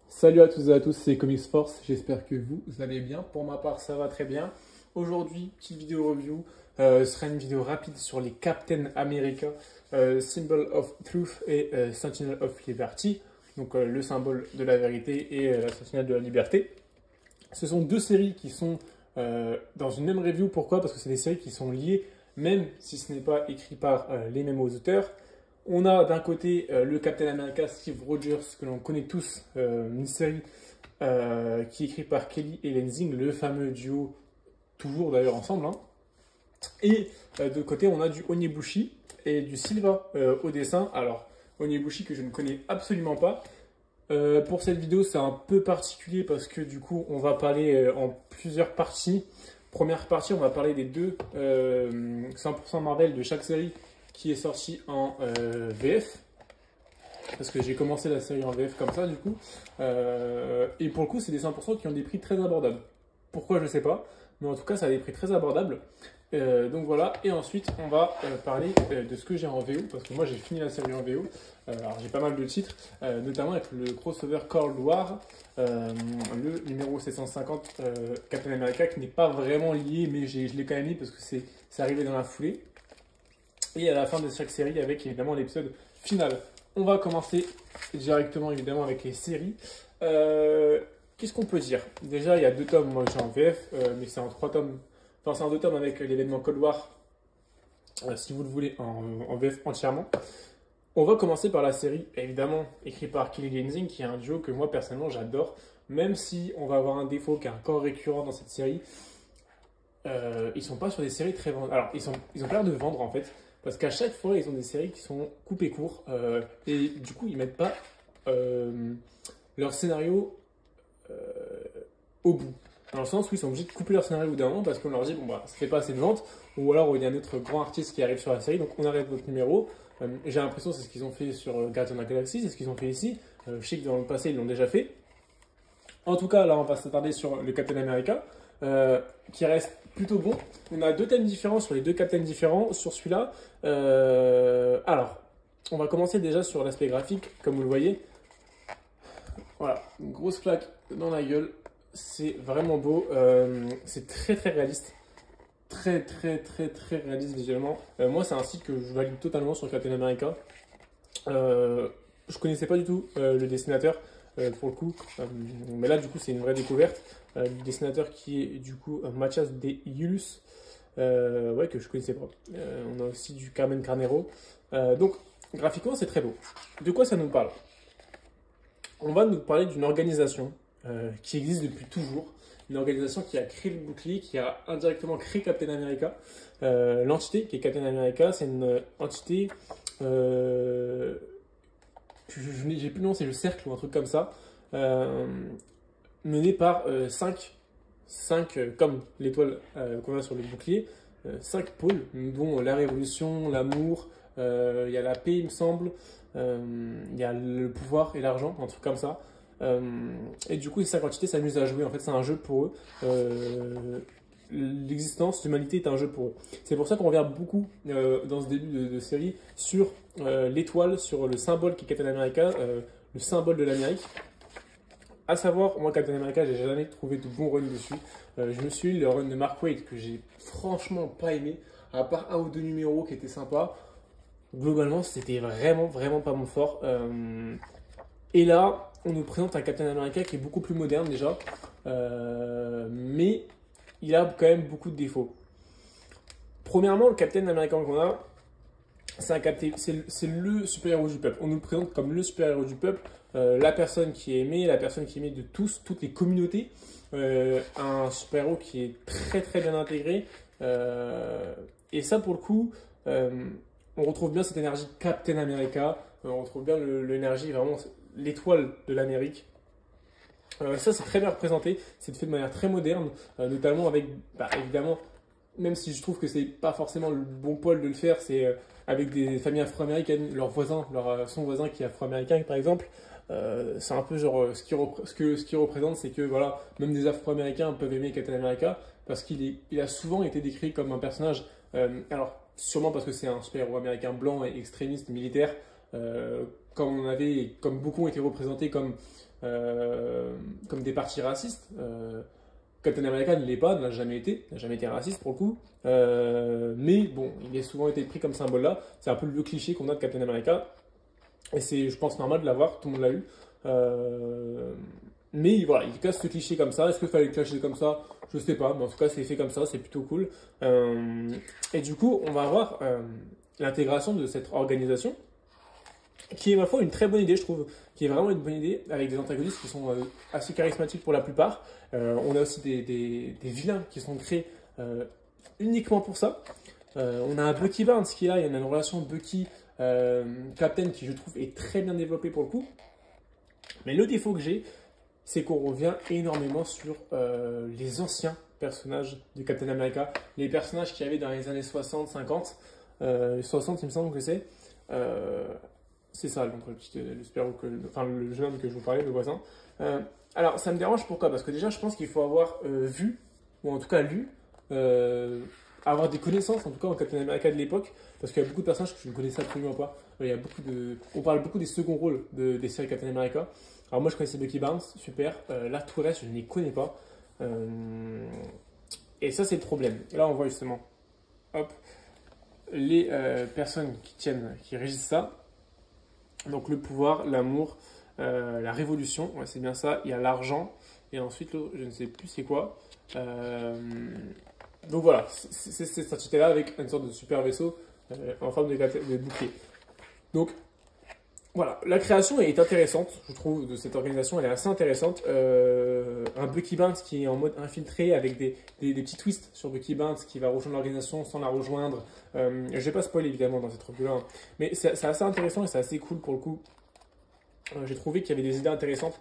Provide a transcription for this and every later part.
Salut à toutes et à tous, c'est Comics Force, j'espère que vous allez bien. Pour ma part, ça va très bien. Aujourd'hui, petite vidéo review, sera une vidéo rapide sur les Captain America, Symbol of Truth et Sentinel of Liberty, donc le symbole de la vérité et la sentinelle de la liberté. Ce sont deux séries qui sont dans une même review. Pourquoi? Parce que c'est des séries qui sont liées, même si ce n'est pas écrit par les mêmes auteurs. On a d'un côté le Captain America Steve Rogers, que l'on connaît tous, une série qui est écrite par Kelly et Lenzing, le fameux duo, toujours d'ailleurs ensemble. Hein. Et de l'autre côté, on a du Onibushi et du Silva au dessin. Alors, Onibushi que je ne connais absolument pas. Pour cette vidéo, c'est un peu particulier parce que du coup, on va parler en plusieurs parties. Première partie, on va parler des deux 100% Marvel de chaque série qui est sorti en VF, parce que j'ai commencé la série en VF comme ça du coup, et pour le coup c'est des 100% qui ont des prix très abordables. Pourquoi je sais pas, mais en tout cas ça a des prix très abordables. Donc voilà, et ensuite on va parler de ce que j'ai en VO, parce que moi j'ai fini la série en VO, alors j'ai pas mal de titres, notamment avec le crossover Cold War, le numéro 750 Captain America, qui n'est pas vraiment lié, mais je l'ai quand même mis parce que c'est arrivé dans la foulée. Et à la fin de chaque série avec évidemment l'épisode final. On va commencer directement évidemment avec les séries. Qu'est-ce qu'on peut dire? Déjà il y a 2 tomes, moi j'ai en VF, mais c'est en 3 tomes. Enfin c'est en 2 tomes avec l'événement Cold War, si vous le voulez en VF entièrement. On va commencer par la série, évidemment écrite par Kelly Lenzing, qui est un duo que moi personnellement j'adore. Même si on va avoir un défaut qui est encore récurrent dans cette série, ils sont pas sur des séries très vendues. Alors ils ont pas l'air de vendre en fait. Parce qu'à chaque fois, ils ont des séries qui sont coupées court. Et du coup, ils mettent pas leur scénario au bout. Dans le sens où ils sont obligés de couper leur scénario au bout d'un moment parce qu'on leur dit, bon, bah, ça fait pas assez de ventes. Ou alors, il y a un autre grand artiste qui arrive sur la série, donc on arrête votre numéro. J'ai l'impression que c'est ce qu'ils ont fait sur Guardians of the Galaxy, c'est ce qu'ils ont fait ici. Je sais que dans le passé, ils l'ont déjà fait. En tout cas, là, on va s'attarder sur le Captain America, qui reste plutôt bon. On a 2 thèmes différents sur les 2 Captains différents sur celui-là. Alors, on va commencer déjà sur l'aspect graphique, comme vous le voyez. Voilà, une grosse claque dans la gueule. C'est vraiment beau. C'est très très réaliste. Très réaliste visuellement. Moi, c'est un site que je valide totalement sur Captain America. Je connaissais pas du tout le dessinateur. Pour le coup, mais là du coup c'est une vraie découverte. Le dessinateur qui est du coup Mathias De Iulus, ouais, que je connaissais pas. On a aussi du Carmen Carnero. Donc graphiquement c'est très beau. De quoi ça nous parle? On va nous parler d'une organisation qui existe depuis toujours. Une organisation qui a créé le bouclier, qui a indirectement créé Captain America. L'entité qui est Captain America, c'est une entité, j'ai plus le nom, c'est le cercle ou un truc comme ça, mené par 5 comme l'étoile qu'on a sur le bouclier, 5 pôles, dont la révolution, l'amour, il y a la paix, il me semble, il y a le pouvoir et l'argent, un truc comme ça. Et du coup, ces 5 entités s'amusent à jouer. En fait, c'est un jeu pour eux. L'existence, l'humanité est un jeu pour eux. C'est pour ça qu'on revient beaucoup dans ce début de série sur l'étoile, sur le symbole qui est Captain America, le symbole de l'Amérique. À savoir, moi Captain America, j'ai jamais trouvé de bon run dessus. Je me suis eu le run de Mark Waid que j'ai franchement pas aimé, à part 1 ou 2 numéros qui étaient sympas. Globalement, c'était vraiment pas mon fort. Et là, on nous présente un Captain America qui est beaucoup plus moderne déjà, mais il a quand même beaucoup de défauts. Premièrement, le Captain America qu'on a, c'est le super-héros du peuple. On nous le présente comme le super-héros du peuple, la personne qui est aimée, la personne qui est aimée de tous, toutes les communautés. Un super-héros qui est très bien intégré. Et ça, pour le coup, on retrouve bien cette énergie Captain America. On retrouve bien l'énergie, vraiment l'étoile de l'Amérique. Ça, c'est très bien représenté. C'est fait de manière très moderne, notamment avec, évidemment, même si je trouve que c'est pas forcément le bon pôle de le faire, c'est avec des familles afro-américaines, leur voisin, son voisin qui est afro-américain par exemple. C'est un peu genre ce qui représente, c'est que voilà, même des afro-américains peuvent aimer Captain America parce qu'il a souvent été décrit comme un personnage. Alors, sûrement parce que c'est un super-héros américain blanc et extrémiste militaire. comme beaucoup ont été représentés comme des partis racistes. Captain America ne l'est pas, n'a jamais été raciste pour le coup. Mais bon, il a souvent été pris comme symbole là. C'est un peu le cliché qu'on a de Captain America. Et c'est, je pense, normal de l'avoir, tout le monde l'a eu. Mais voilà, il casse ce cliché comme ça. Est-ce qu'il fallait le cacher comme ça? Je sais pas, mais en tout cas, c'est fait comme ça, c'est plutôt cool. Et du coup, on va voir l'intégration de cette organisation, qui est, ma foi, une très bonne idée, je trouve, qui est vraiment une bonne idée, avec des antagonistes qui sont assez charismatiques pour la plupart. On a aussi des vilains qui sont créés uniquement pour ça. On a un Bucky Barnes qui est là, il y a une relation Bucky-Captain qui, je trouve, est très bien développée pour le coup. Mais le défaut que j'ai, c'est qu'on revient énormément sur les anciens personnages de Captain America, les personnages qu'il y avait dans les années 60, 50, 60 il me semble que c'est ça, donc le jeune homme que je vous parlais, le voisin. Alors ça me dérange, pourquoi? Parce que déjà je pense qu'il faut avoir vu, ou en tout cas lu, avoir des connaissances en tout cas en Captain America de l'époque, parce qu'il y a beaucoup de personnages que je ne connaissais absolument pas. On parle beaucoup des seconds rôles des séries Captain America. Alors moi je connaissais Bucky Barnes, super. Là tout le reste je ne les connais pas. Et ça c'est le problème. Et là on voit justement, hop, les personnes qui régissent ça. Donc le pouvoir, l'amour, la révolution, ouais, c'est bien ça. Il y a l'argent et ensuite je ne sais plus c'est quoi. Donc voilà, c'est cette entité-là avec une sorte de super vaisseau en forme de bouclier. Donc voilà, la création est intéressante, je trouve, de cette organisation, elle est assez intéressante. Un Bucky Barnes qui est en mode infiltré avec des petits twists sur Bucky Barnes qui va rejoindre l'organisation sans la rejoindre. Je ne vais pas spoiler évidemment dans cette revue-là, hein, mais c'est assez intéressant et c'est assez cool pour le coup. J'ai trouvé qu'il y avait des idées intéressantes,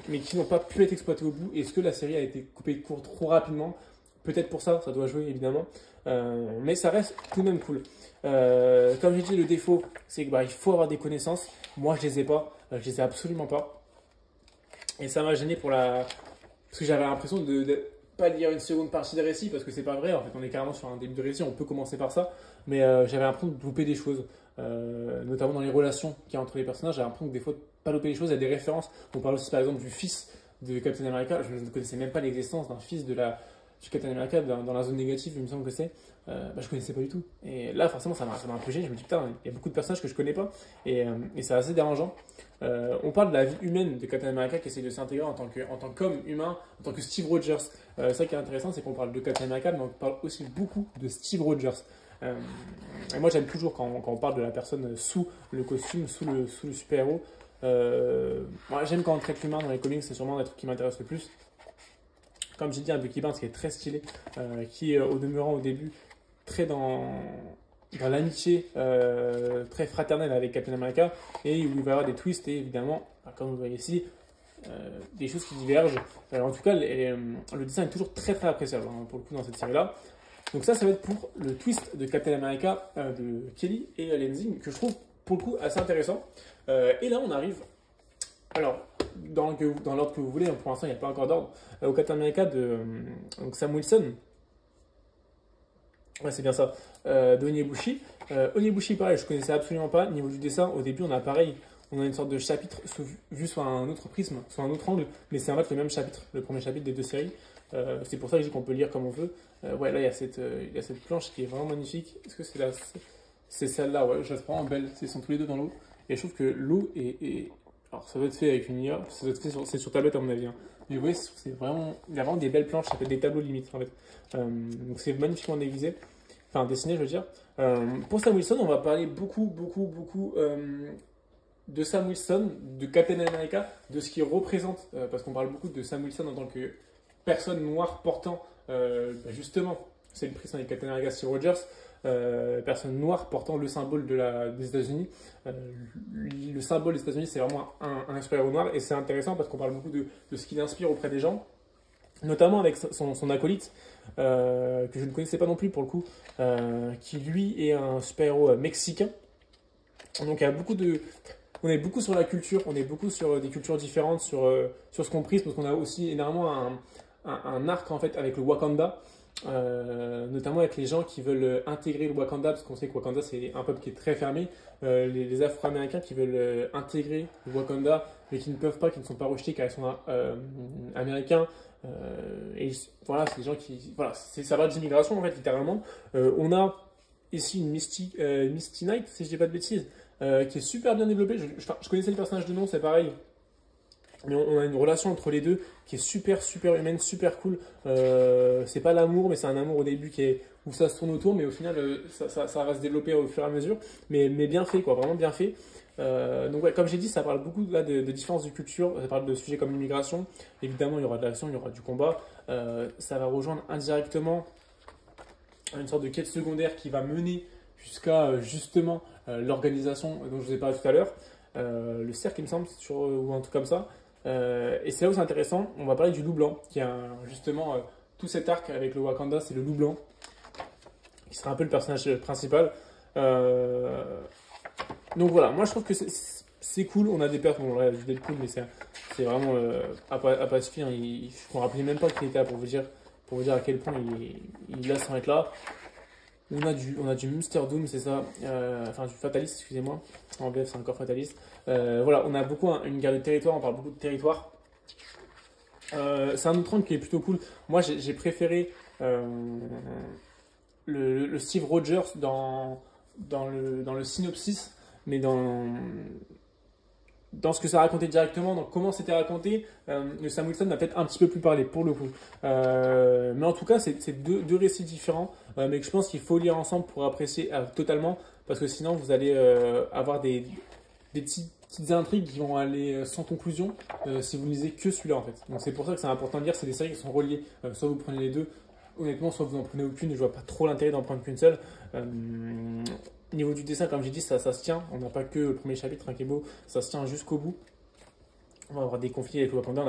mais qui n'ont pas pu être exploitées au bout. Est-ce que la série a été coupée court trop rapidement? Peut-être pour ça, ça doit jouer évidemment, mais ça reste tout de même cool. Comme j'ai dit, le défaut, c'est qu'il faut avoir des connaissances. Moi, je les ai pas, je les ai absolument pas. Et ça m'a gêné parce que j'avais l'impression de pas lire une seconde partie de récit, parce que c'est pas vrai. En fait, on est carrément sur un début de récit, on peut commencer par ça, mais j'avais l'impression de louper des choses, notamment dans les relations qu'il y a entre les personnages. J'avais l'impression que des fois, de pas louper les choses, il y a des références. On parle aussi par exemple du fils de Captain America. Je ne connaissais même pas l'existence d'un fils du Captain America dans la zone négative, il me semble que c'est. Je connaissais pas du tout. Et là, forcément, ça m'a un peu gêné. Je me dis, putain, il y a beaucoup de personnages que je connais pas. Et c'est assez dérangeant. On parle de la vie humaine de Captain America qui essaie de s'intégrer en tant qu'homme humain, en tant que Steve Rogers. Ça qui est intéressant, c'est qu'on parle de Captain America, mais on parle aussi beaucoup de Steve Rogers. Et moi, j'aime toujours quand on parle de la personne sous le costume, sous le super-héros. J'aime quand on traite l'humain dans les comics, c'est sûrement un truc qui m'intéresse le plus. Comme j'ai dit, un Bucky Barnes qui est très stylé, qui au demeurant au début très dans l'amitié, très fraternelle avec Captain America, et où il va y avoir des twists et évidemment, comme vous voyez ici, des choses qui divergent. En tout cas, le dessin est toujours très très appréciable hein, pour le coup dans cette série-là. Donc ça va être pour le twist de Captain America de Kelly et Lensing, que je trouve pour le coup assez intéressant. Et là, on arrive... Alors, dans l'ordre que vous voulez, hein, pour l'instant il n'y a pas encore d'ordre, au Captain America de Sam Wilson. Ouais, c'est bien ça, de Onibushi. Onibushi, pareil, je connaissais absolument pas. Niveau du dessin, au début, on a une sorte de chapitre vu sous un autre prisme, sous un autre angle, mais c'est en fait le même chapitre, le premier chapitre des deux séries. C'est pour ça que je dis qu'on peut lire comme on veut. Ouais, là, il y a cette planche qui est vraiment magnifique. Est-ce que c'est celle-là? Ouais, je la trouve vraiment belle. Ils sont tous les deux dans l'eau. Et je trouve que l'eau est... Alors, ça doit être fait avec une IA, c'est sur tablette à mon avis. Hein. Mais vous voyez, il y a vraiment des belles planches, ça fait des tableaux limites en fait. Donc c'est magnifiquement déguisé, enfin dessiné je veux dire. Pour Sam Wilson, on va parler beaucoup de Sam Wilson, de Captain America, de ce qu'il représente, parce qu'on parle beaucoup de Sam Wilson en tant que personne noire portant, justement, c'est le prisme avec Captain America, Steve Rogers, personne noire portant le symbole des États-Unis. Le symbole des États-Unis, c'est vraiment un super-héros noir, et c'est intéressant parce qu'on parle beaucoup de ce qu'il inspire auprès des gens, notamment avec son acolyte, que je ne connaissais pas non plus pour le coup, qui lui est un super-héros mexicain. Donc il y a on est beaucoup sur la culture, on est beaucoup sur des cultures différentes, sur ce qu'on prise, parce qu'on a aussi énormément un arc en fait avec le Wakanda. notamment avec les gens qui veulent intégrer le Wakanda, parce qu'on sait que Wakanda c'est un peuple qui est très fermé, les Afro-Américains qui veulent intégrer le Wakanda, mais qui ne peuvent pas, qui ne sont pas rejetés car ils sont américains. Et voilà, c'est des gens qui. Voilà, ça va de l'immigration en fait, littéralement. On a ici une Misty Knight, si je dis pas de bêtises, qui est super bien développée. Je connaissais le personnage de nom, c'est pareil. Mais on a une relation entre les deux qui est super, super humaine, super cool. C'est pas l'amour, mais c'est un amour au début où ça se tourne autour, mais au final, ça va se développer au fur et à mesure. Mais bien fait, quoi, vraiment bien fait. Donc, ouais, comme j'ai dit, ça parle beaucoup là, de différences de culture. Ça parle de sujets comme l'immigration. Évidemment, il y aura de l'action, il y aura du combat. Ça va rejoindre indirectement une sorte de quête secondaire qui va mener jusqu'à justement l'organisation dont je vous ai parlé tout à l'heure. Le cercle, il me semble, ou un truc comme ça. Et c'est là où c'est intéressant, on va parler du loup blanc, qui a justement tout cet arc avec le Wakanda, c'est le loup blanc, qui sera un peu le personnage principal. Donc voilà, moi je trouve que c'est cool, on a des pertes, bon là du Deadpool, mais c'est vraiment à pas se fier, je ne me rappelais même pas qu'il était là pour vous dire à quel point il a sans être là. On a du Monster Doom, c'est ça, enfin du Fatalist, excusez-moi, en VF c'est encore Fatalist. Voilà, on a beaucoup une guerre de territoire, on parle beaucoup de territoire. C'est un autre angle qui est plutôt cool. Moi j'ai préféré le Steve Rogers dans le synopsis, mais dans ce que ça racontait directement, dans comment c'était raconté, le Sam Wilson m'a peut-être un petit peu plus parlé pour le coup. Mais en tout cas, c'est deux récits différents, mais que je pense qu'il faut lire ensemble pour apprécier totalement, parce que sinon vous allez avoir des petites intrigues qui vont aller sans conclusion si vous ne lisez que celui-là en fait. Donc c'est pour ça que c'est important de dire, c'est des séries qui sont reliées. Soit vous prenez les deux, honnêtement, soit vous n'en prenez aucune, et je vois pas trop l'intérêt d'en prendre qu'une seule. Niveau du dessin, comme j'ai dit, ça se tient. On n'a pas que le premier chapitre, qui est beau, ça se tient jusqu'au bout. On va avoir des conflits avec le Wakanda,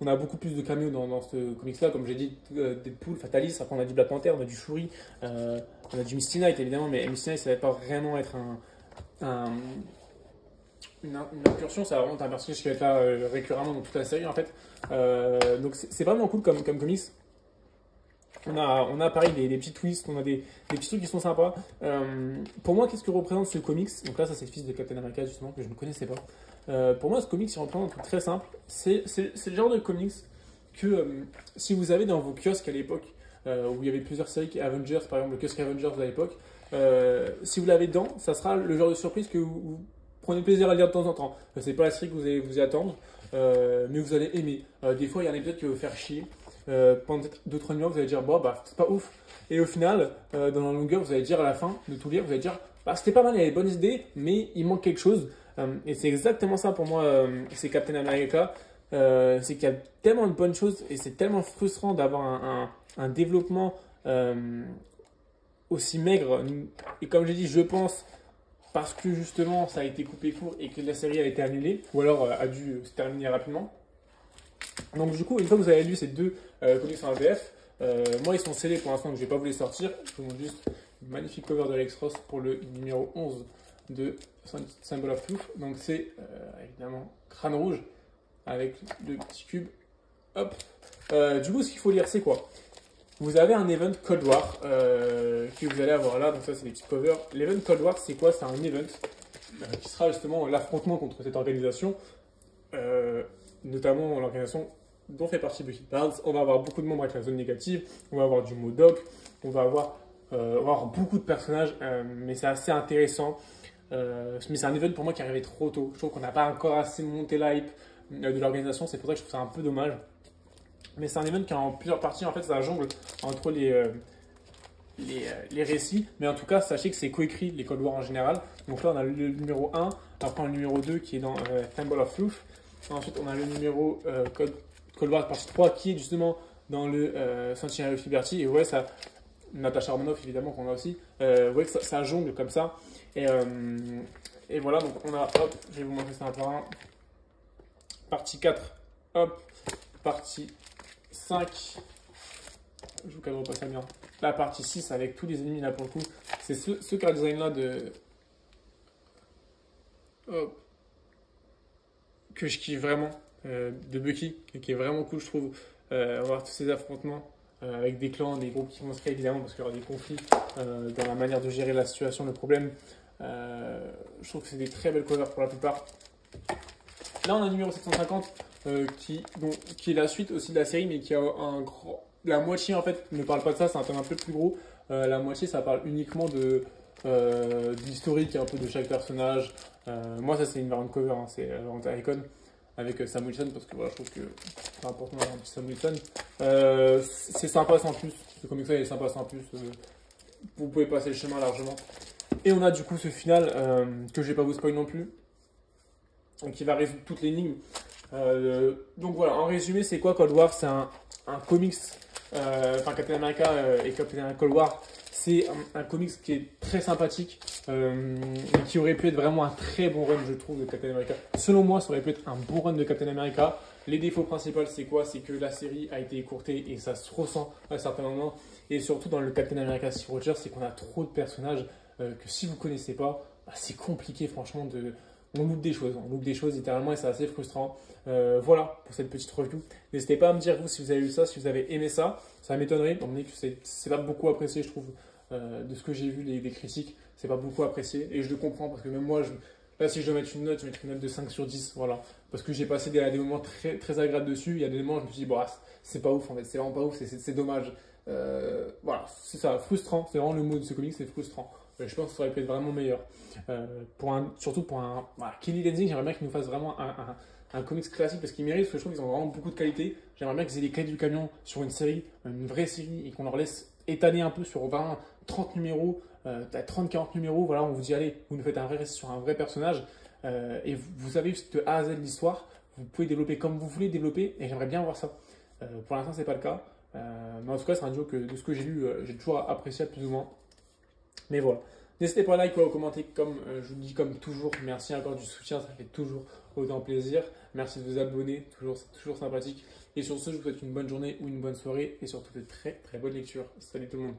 on a beaucoup plus de caméos dans ce comics-là, comme j'ai dit, Deadpool, Fatalis, après on a du Black Panther, on a du Shuri, on a du Misty Knight évidemment, mais Misty Knight ça va pas vraiment être une incursion, ça va vraiment être un personnage qui va être là récurremment dans toute la série en fait. Donc c'est vraiment cool comme comics. On a pareil des petits twists, on a des petits trucs qui sont sympas. Pour moi, qu'est-ce que représente ce comics? Donc là, ça c'est le fils de Captain America justement, que je ne connaissais pas. Pour moi, ce comics, il représente un truc très simple. C'est le genre de comics que si vous avez dans vos kiosques à l'époque, où il y avait plusieurs séries, Avengers par exemple, le kiosque Avengers à l'époque, si vous l'avez dedans, ça sera le genre de surprise que vous prenez plaisir à lire de temps en temps. C'est pas la série que vous allez vous y attendre, mais vous allez aimer. Des fois, il y a un épisode qui va vous faire chier. Pendant peut-être 2-3 numéros, vous allez dire, bon, bah, c'est pas ouf. Et au final, dans la longueur, vous allez dire à la fin de tout lire, vous allez dire, bah, c'était pas mal, il y avait des bonnes idées, mais il manque quelque chose. Et c'est exactement ça pour moi, c'est Captain America. C'est qu'il y a tellement de bonnes choses et c'est tellement frustrant d'avoir un développement aussi maigre. Et comme j'ai dit, je pense, parce que justement ça a été coupé court et que la série a été annulée, ou alors a dû se terminer rapidement. Donc du coup, une fois que vous avez lu ces deux comics en AVF, moi ils sont scellés pour l'instant, donc je ne vais pas vous les sortir. Je vous montre juste une magnifique cover de Alex Ross pour le numéro 11 de Symbol of Truth. Donc c'est évidemment crâne rouge avec le petit cube. Hop. Du coup, ce qu'il faut lire, c'est quoi? Vous avez un event Cold War que vous allez avoir là, donc ça c'est les petits covers. L'event Cold War, c'est quoi? C'est un event qui sera justement l'affrontement contre cette organisation. Notamment l'organisation dont fait partie Bucky Barnes. On va avoir beaucoup de membres avec la zone négative, on va avoir du MODOK, on va avoir beaucoup de personnages, mais c'est assez intéressant. Mais c'est un event pour moi qui est arrivé trop tôt. Je trouve qu'on n'a pas encore assez monté l'hype de l'organisation, c'est pour ça que je trouve ça un peu dommage. Mais c'est un event qui est en plusieurs parties, en fait ça jongle entre les récits, mais en tout cas sachez que c'est coécrit les Cold War en général. Donc là on a le numéro 1, après le numéro 2 qui est dans Symbol of Truth. Ensuite, on a le numéro Cold War partie 3 qui est justement dans le Sentinel of Liberty. Et ouais, ça, Natasha Romanoff évidemment qu'on a aussi. Ouais, ça jongle comme ça. Et voilà, donc on a, hop, je vais vous montrer ça un par un. Partie 4, hop, partie 5. Je vous cadre pas ça bien. La partie 6 avec tous les ennemis là pour le coup. C'est ce car design là de. Hop. Que je kiffe vraiment de Bucky et qui est vraiment cool je trouve voir tous ces affrontements avec des clans, des groupes qui vont se créer évidemment parce qu'il y aura des conflits dans la manière de gérer la situation, le problème. Je trouve que c'est des très belles covers pour la plupart. Là, on a un numéro 750 qui est la suite aussi de la série, mais qui a un grand. La moitié en fait ne parle pas de ça, c'est un thème un peu plus gros. La moitié, ça parle uniquement d'historique un peu de chaque personnage. Moi, ça c'est une variante cover, hein, c'est Anti-Icon avec Sam Wilson, parce que voilà, je trouve que c'est important d'avoir un petit Sam Wilson. C'est sympa sans plus, ce comic là il est sympa sans plus. Vous pouvez passer le chemin largement. Et on a du coup ce final que je vais pas vous spoil non plus, qui va résoudre toute l'énigme. Donc voilà, en résumé, c'est quoi Cold War? C'est un comics, enfin Captain America et Captain America Cold War, c'est un comics qui est très sympathique, et qui aurait pu être vraiment un très bon run, je trouve, de Captain America. Selon moi, ça aurait pu être un bon run de Captain America. Les défauts principaux, c'est quoi? C'est que la série a été écourtée et ça se ressent à certains moments. Et surtout dans le Captain America Steve Rogers, c'est qu'on a trop de personnages que si vous connaissez pas, bah, c'est compliqué franchement de... On loupe des choses littéralement et c'est assez frustrant. Voilà pour cette petite review. N'hésitez pas à me dire vous si vous avez lu ça, si vous avez aimé ça. Ça m'étonnerait, étant donné que c'est pas beaucoup apprécié, je trouve, de ce que j'ai vu des critiques. C'est pas beaucoup apprécié et je le comprends parce que même moi, là si je dois mettre une note, je vais mettre une note de 5 sur 10. Voilà. Parce que j'ai passé des moments très, très agréables dessus. Il y a des moments où je me suis dit, bah, c'est pas ouf en fait, c'est vraiment pas ouf, c'est dommage. Voilà, c'est ça, frustrant. C'est vraiment le mot de ce comic, c'est frustrant. Je pense que ça aurait pu être vraiment meilleur. Surtout pour un voilà, Kelly Lensing, j'aimerais bien qu'il nous fasse vraiment un comics classique parce qu'ils méritent, parce que je trouve qu'ils ont vraiment beaucoup de qualité. J'aimerais bien qu'ils aient les clés du camion sur une série, une vraie série, et qu'on leur laisse étaler un peu sur 20, 30 numéros, 30, 40 numéros. Voilà, on vous dit, allez, vous nous faites un vrai récit sur un vrai personnage, et vous avez de A à Z l'histoire. Vous pouvez développer comme vous voulez développer, et j'aimerais bien voir ça. Pour l'instant, c'est pas le cas. Mais en tout cas, c'est un duo que, de ce que j'ai lu, j'ai toujours apprécié plus ou moins. Mais voilà. N'hésitez pas à liker ou à commenter, comme je vous dis, comme toujours. Merci encore du soutien, ça fait toujours autant plaisir. Merci de vous abonner, c'est toujours sympathique. Et sur ce, je vous souhaite une bonne journée ou une bonne soirée et surtout de très très bonnes lectures. Salut tout le monde.